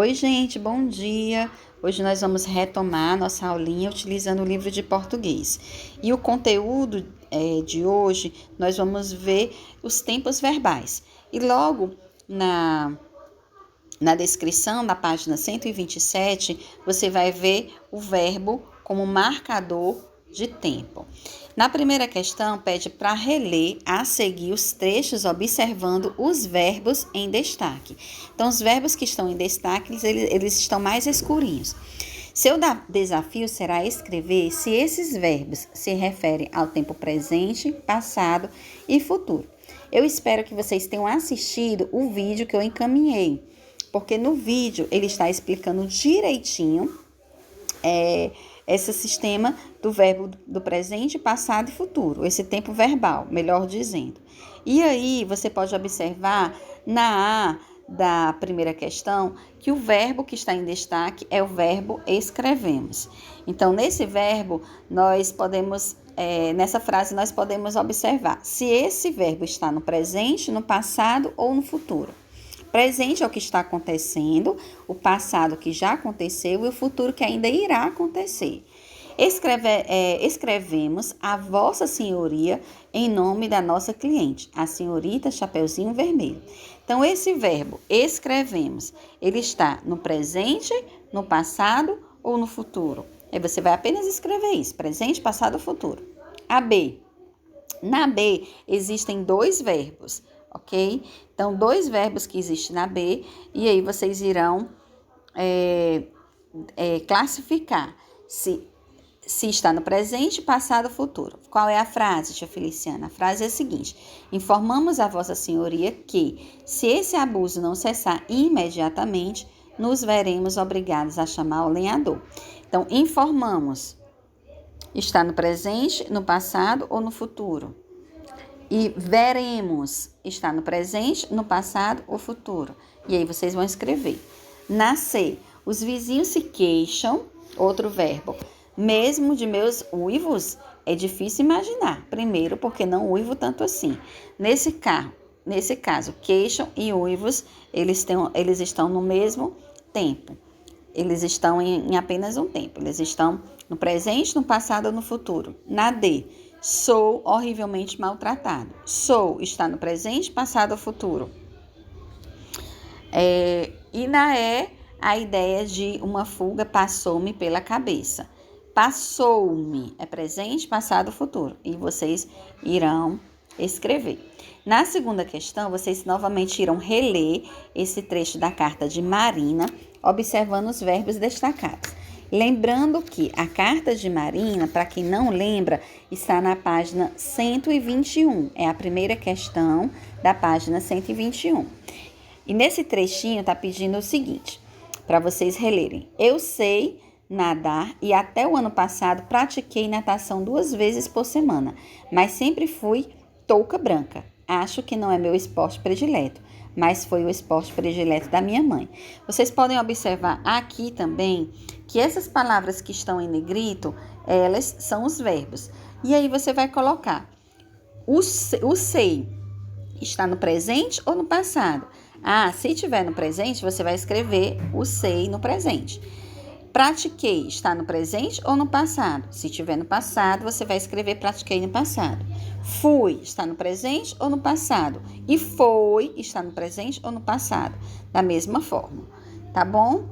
Oi, gente, bom dia! Hoje nós vamos retomar nossa aulinha utilizando o livro de português. E o conteúdo de hoje, nós vamos ver os tempos verbais. E logo na descrição, na página 127, você vai ver o verbo como marcador de tempo. Na primeira questão, pede para reler a seguir os trechos observando os verbos em destaque. Então, os verbos que estão em destaque, eles estão mais escurinhos. Seu desafio será escrever se esses verbos se referem ao tempo presente, passado e futuro. Eu espero que vocês tenham assistido o vídeo que eu encaminhei, porque no vídeo ele está explicando direitinho esse sistema do verbo do presente, passado e futuro, esse tempo verbal, melhor dizendo. E aí você pode observar na A da primeira questão que o verbo que está em destaque é o verbo escrevemos. Então, nesse verbo, nessa frase nós podemos observar se esse verbo está no presente, no passado ou no futuro. Presente é o que está acontecendo, o passado que já aconteceu e o futuro que ainda irá acontecer. Escrevemos a Vossa Senhoria em nome da nossa cliente, a senhorita Chapeuzinho Vermelho. Então, esse verbo escrevemos, ele está no presente, no passado ou no futuro? Aí você vai apenas escrever isso, presente, passado ou futuro. A B. Na B, existem dois verbos, ok? Então, dois verbos que existem na B, e aí vocês irão classificar se está no presente, passado ou futuro. Qual é a frase, tia Feliciana? A frase é a seguinte: informamos a Vossa Senhoria que, se esse abuso não cessar imediatamente, nos veremos obrigados a chamar o lenhador. Então, informamos. Está no presente, no passado ou no futuro? E veremos. Está no presente, no passado ou futuro? E aí vocês vão escrever. Na C, os vizinhos se queixam, outro verbo. Mesmo de meus uivos, é difícil imaginar. Primeiro, porque não uivo tanto assim. Nesse caso, queixam e uivos, eles estão no mesmo tempo. Eles estão em apenas um tempo. Eles estão no presente, no passado ou no futuro. Na D, sou horrivelmente maltratado. Sou está no presente, passado ou futuro. E na E, a ideia de uma fuga passou-me pela cabeça. Passou-me é presente, passado ou futuro. E vocês irão escrever. Na segunda questão, vocês novamente irão reler esse trecho da carta de Marina, observando os verbos destacados. Lembrando que a carta de Marina, para quem não lembra, está na página 121. É a primeira questão da página 121. E nesse trechinho está pedindo o seguinte, para vocês relerem. Eu sei nadar e até o ano passado pratiquei natação 2 vezes por semana, mas sempre fui touca branca. Acho que não é meu esporte predileto, mas foi o esporte predileto da minha mãe. Vocês podem observar aqui também que essas palavras que estão em negrito, elas são os verbos. E aí você vai colocar o sei está no presente ou no passado? Se estiver no presente, você vai escrever o sei no presente. Pratiquei está no presente ou no passado? Se estiver no passado, você vai escrever pratiquei no passado. Fui está no presente ou no passado? E foi está no presente ou no passado? Da mesma forma, tá bom?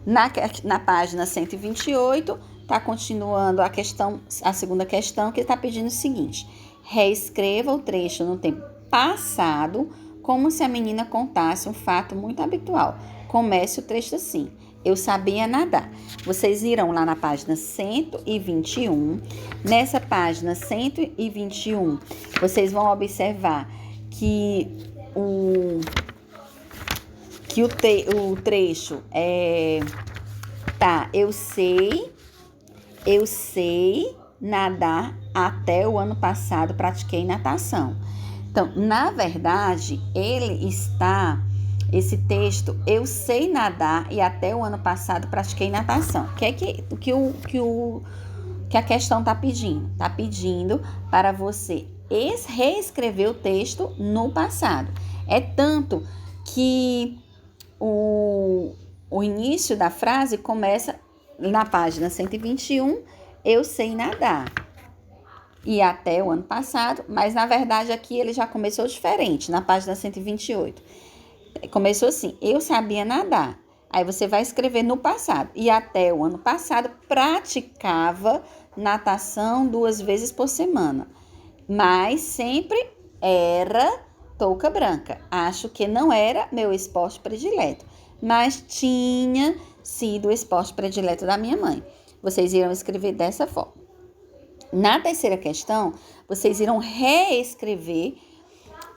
Na página 128, está continuando a segunda questão, que está pedindo o seguinte: reescreva o trecho no tempo passado, como se a menina contasse um fato muito habitual. Comece o trecho assim: eu sabia nadar. Vocês irão lá na página 121. Nessa página 121, vocês vão observar que o trecho eu sei nadar, até o ano passado pratiquei natação. Então, na verdade, esse texto, eu sei nadar e até o ano passado pratiquei natação. Que a questão está pedindo? Está pedindo para você reescrever o texto no passado. É tanto que o início da frase começa na página 121, eu sei nadar. E até o ano passado, mas na verdade aqui ele já começou diferente, na página 128. Começou assim, eu sabia nadar. Aí você vai escrever no passado. E até o ano passado praticava natação 2 vezes por semana. Mas sempre era touca branca. Acho que não era meu esporte predileto, mas tinha sido o esporte predileto da minha mãe. Vocês irão escrever dessa forma. Na terceira questão, vocês irão reescrever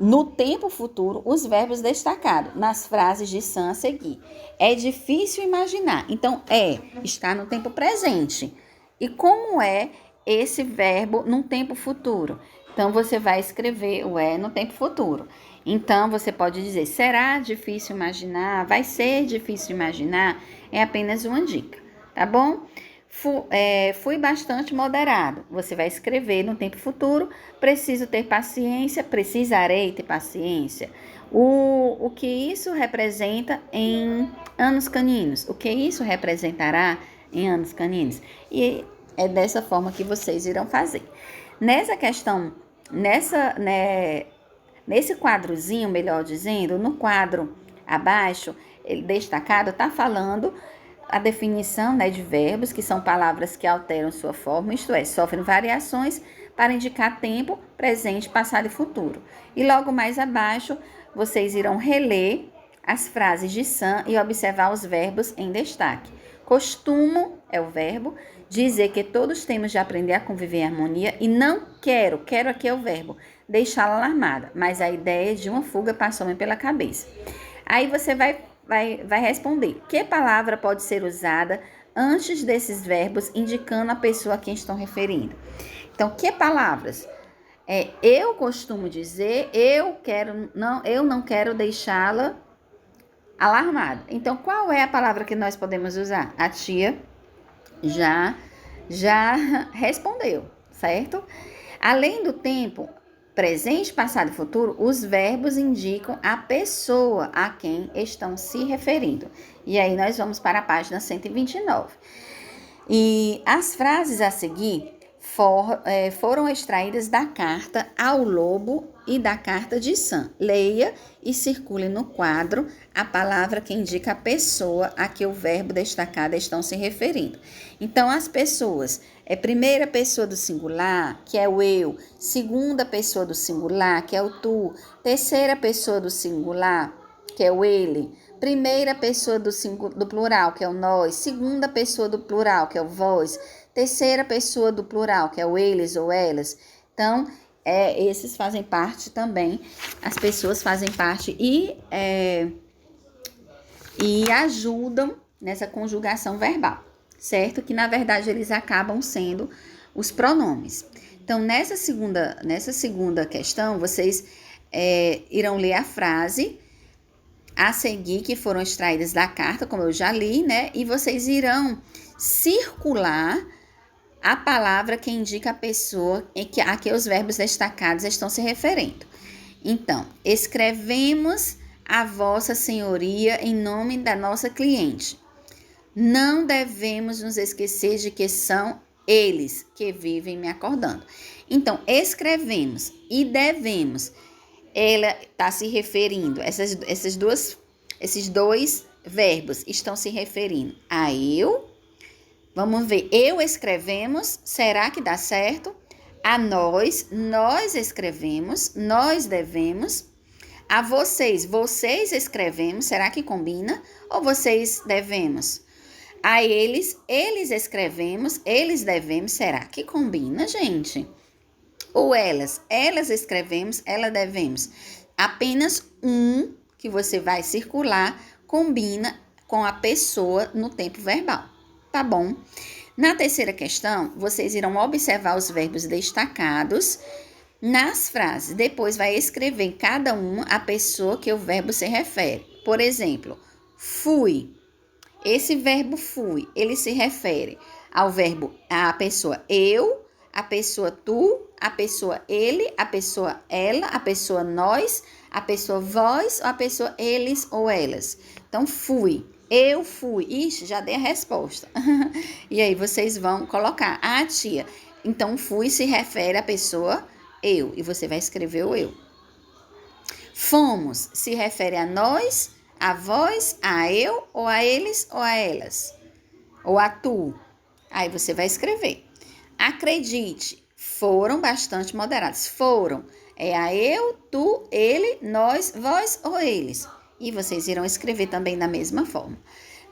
no tempo futuro os verbos destacados nas frases de Sam a seguir. É difícil imaginar. Então, está no tempo presente. E como é esse verbo no tempo futuro? Então, você vai escrever o no tempo futuro. Então, você pode dizer, será difícil imaginar? Vai ser difícil imaginar? É apenas uma dica, tá bom? Fui bastante moderado. Você vai escrever no tempo futuro. Preciso ter paciência. Precisarei ter paciência. O que isso representa em anos caninos? O que isso representará em anos caninos? E é dessa forma que vocês irão fazer. Nessa questão, nesse quadrozinho, melhor dizendo, no quadro abaixo, ele destacado, está falando a definição, de verbos, que são palavras que alteram sua forma, isto é, sofrem variações para indicar tempo, presente, passado e futuro. E logo mais abaixo, vocês irão reler as frases de Sam e observar os verbos em destaque. Costumo é o verbo, dizer que todos temos de aprender a conviver em harmonia e não quero aqui é o verbo, deixá-la alarmada, mas a ideia de uma fuga passou-me pela cabeça. Aí você vai responder. Que palavra pode ser usada antes desses verbos, indicando a pessoa a quem estão referindo? Então, que palavras? Eu costumo dizer, eu não quero deixá-la alarmada. Então, qual é a palavra que nós podemos usar? A tia já respondeu, certo? Além do tempo presente, passado e futuro, os verbos indicam a pessoa a quem estão se referindo. E aí nós vamos para a página 129. E as frases a seguir foram extraídas da carta ao lobo e da carta de Sam. Leia e circule no quadro a palavra que indica a pessoa a que o verbo destacado estão se referindo. Então, as pessoas primeira pessoa do singular, que é o eu, segunda pessoa do singular, que é o tu, terceira pessoa do singular, que é o ele, primeira pessoa do plural, que é o nós, segunda pessoa do plural, que é o vós, terceira pessoa do plural, que é o eles ou elas. Então, esses fazem parte também, as pessoas fazem parte e ajudam nessa conjugação verbal, certo? Que, na verdade, eles acabam sendo os pronomes. Então, nessa segunda questão, vocês irão ler a frase a seguir, que foram extraídas da carta, como eu já li, E vocês irão circular a palavra que indica a pessoa a que os verbos destacados estão se referindo. Então, escrevemos a vossa senhoria em nome da nossa cliente. Não devemos nos esquecer de que são eles que vivem me acordando. Então, escrevemos e devemos. Ela está se referindo, esses dois verbos estão se referindo a eu. Vamos ver, eu escrevemos, será que dá certo? A nós escrevemos, nós devemos. A vocês escrevemos, será que combina? Ou vocês devemos? A eles escrevemos, eles devemos, será que combina, gente? Ou elas escrevemos, ela devemos. Apenas um que você vai circular combina com a pessoa no tempo verbal, tá bom? Na terceira questão, vocês irão observar os verbos destacados nas frases. Depois vai escrever em cada uma a pessoa que o verbo se refere. Por exemplo, fui. Esse verbo fui, ele se refere ao verbo, à pessoa eu, a pessoa tu, a pessoa ele, a pessoa ela, a pessoa nós, A pessoa vós ou a pessoa eles ou elas? Então, fui. Eu fui. Ixi, já dei a resposta. E aí, vocês vão colocar. Ah, tia. Então, fui se refere à pessoa eu. E você vai escrever o eu. Fomos se refere a nós, a vós, a eu, ou a eles, ou a elas. Ou a tu. Aí, você vai escrever. Acredite, foram bastante moderados. Foram. É a eu, tu, ele, nós, vós ou eles. E vocês irão escrever também da mesma forma.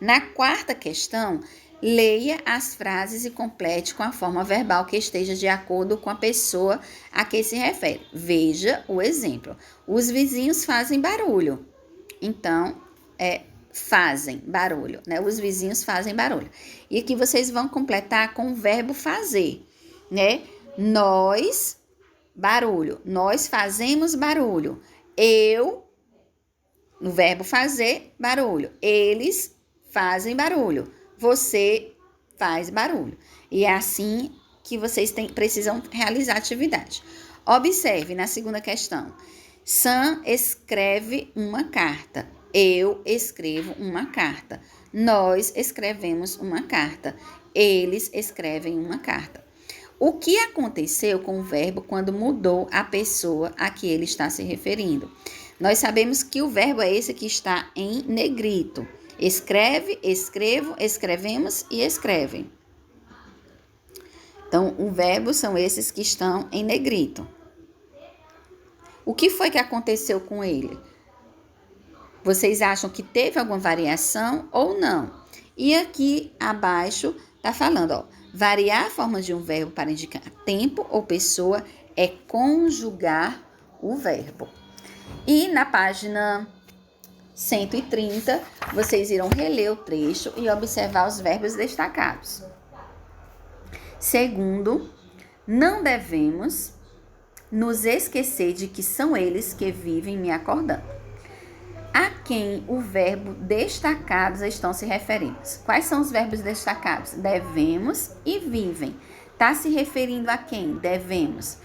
Na quarta questão, leia as frases e complete com a forma verbal que esteja de acordo com a pessoa a que se refere. Veja o exemplo. Os vizinhos fazem barulho. Então, fazem barulho, né? Os vizinhos fazem barulho. E aqui vocês vão completar com o verbo fazer, né? Nós, barulho. Nós fazemos barulho. Eu, no verbo fazer, barulho. Eles fazem barulho. Você faz barulho. E é assim que vocês precisam realizar a atividade. Observe na segunda questão. Sam escreve uma carta. Eu escrevo uma carta. Nós escrevemos uma carta. Eles escrevem uma carta. O que aconteceu com o verbo quando mudou a pessoa a que ele está se referindo? Nós sabemos que o verbo é esse que está em negrito. Escreve, escrevo, escrevemos e escrevem. Então, o verbo são esses que estão em negrito. O que foi que aconteceu com ele? Vocês acham que teve alguma variação ou não? E aqui abaixo está falando, ó, variar a forma de um verbo para indicar tempo ou pessoa é conjugar o verbo. E na página 130, vocês irão reler o trecho e observar os verbos destacados. Segundo, não devemos nos esquecer de que são eles que vivem me acordando. A quem o verbo destacados estão se referindo? Quais são os verbos destacados? Devemos e vivem. Está se referindo a quem? Devemos.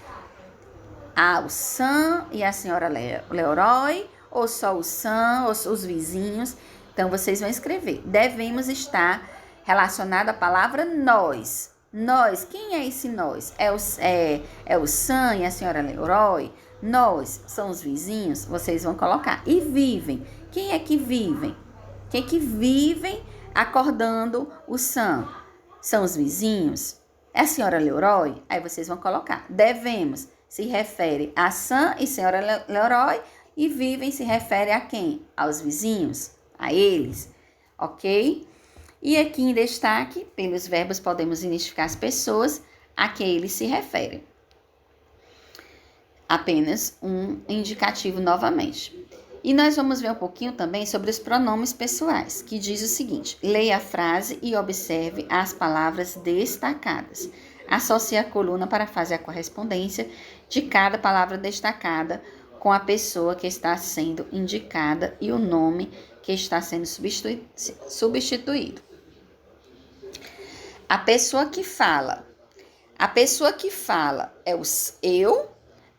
Ao Sam e a senhora Leroy, ou só o Sam, ou os vizinhos. Então, vocês vão escrever. Devemos estar relacionado à palavra nós. Nós, quem é esse nós? É o Sam e a senhora Leroy? Nós, são os vizinhos? Vocês vão colocar. E vivem. Quem é que vivem? Quem é que vivem acordando o Sam? São os vizinhos? É a senhora Leroy? Aí vocês vão colocar. Devemos se refere a Sam e senhora Leroy. E vivem se refere a quem? Aos vizinhos? A eles? Ok? E aqui em destaque, pelos verbos podemos identificar as pessoas a que eles se referem. Apenas um indicativo novamente. E nós vamos ver um pouquinho também sobre os pronomes pessoais, que diz o seguinte: leia a frase e observe as palavras destacadas. Associe a coluna para fazer a correspondência de cada palavra destacada com a pessoa que está sendo indicada e o nome que está sendo substituído. A pessoa que fala. A pessoa que fala é os eu.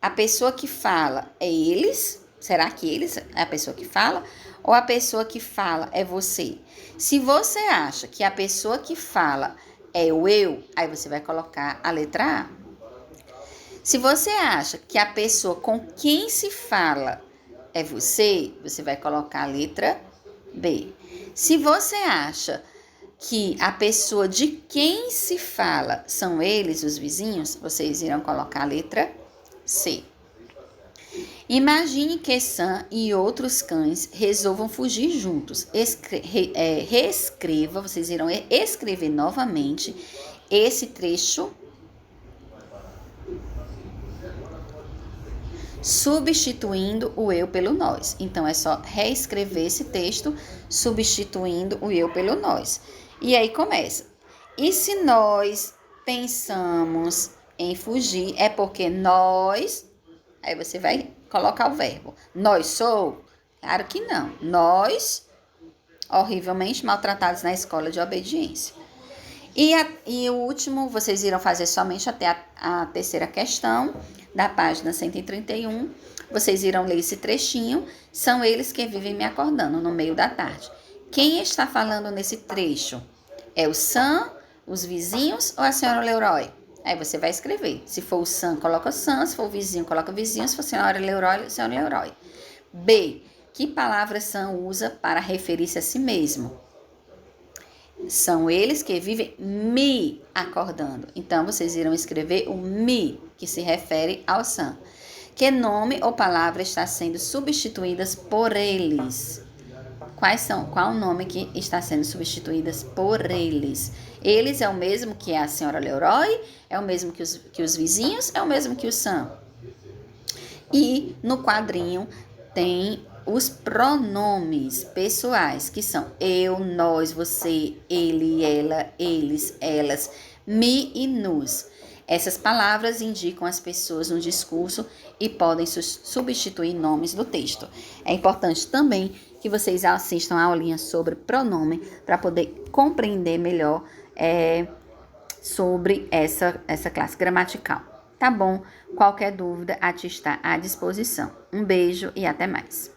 A pessoa que fala é eles. Será que eles é a pessoa que fala? Ou a pessoa que fala é você? Se você acha que a pessoa que fala é o eu, aí você vai colocar a letra A. Se você acha que a pessoa com quem se fala é você, você vai colocar a letra B. Se você acha que a pessoa de quem se fala são eles, os vizinhos, vocês irão colocar a letra C. Imagine que Sam e outros cães resolvam fugir juntos. Reescreva, vocês irão escrever novamente esse trecho, substituindo o eu pelo nós. Então, é só reescrever esse texto, substituindo o eu pelo nós. E aí começa. E se nós pensamos em fugir, é porque nós... Aí você vai colocar o verbo. Nós sou? Claro que não. Nós, horrivelmente maltratados na escola de obediência. E o último, vocês irão fazer somente até a terceira questão da página 131. Vocês irão ler esse trechinho. São eles que vivem me acordando no meio da tarde. Quem está falando nesse trecho? É o Sam, os vizinhos ou a senhora Leroy? Aí você vai escrever. Se for o Sam, coloca o Sam. Se for o vizinho, coloca o vizinho. Se for a senhora Leroy, senhora Leroy. B. Que palavra Sam usa para referir-se a si mesmo? São eles que vivem me acordando. Então, vocês irão escrever o me, que se refere ao Sam. Que nome ou palavra está sendo substituídas por eles? Qual o nome que está sendo substituídas por eles? Eles é o mesmo que a senhora Leroy? É o mesmo que os vizinhos? É o mesmo que o Sam? E no quadrinho tem os pronomes pessoais, que são eu, nós, você, ele, ela, eles, elas, me e nos. Essas palavras indicam as pessoas no discurso e podem substituir nomes do texto. É importante também que vocês assistam a aulinha sobre pronome para poder compreender melhor sobre essa classe gramatical. Tá bom? Qualquer dúvida, a tia está à disposição. Um beijo e até mais.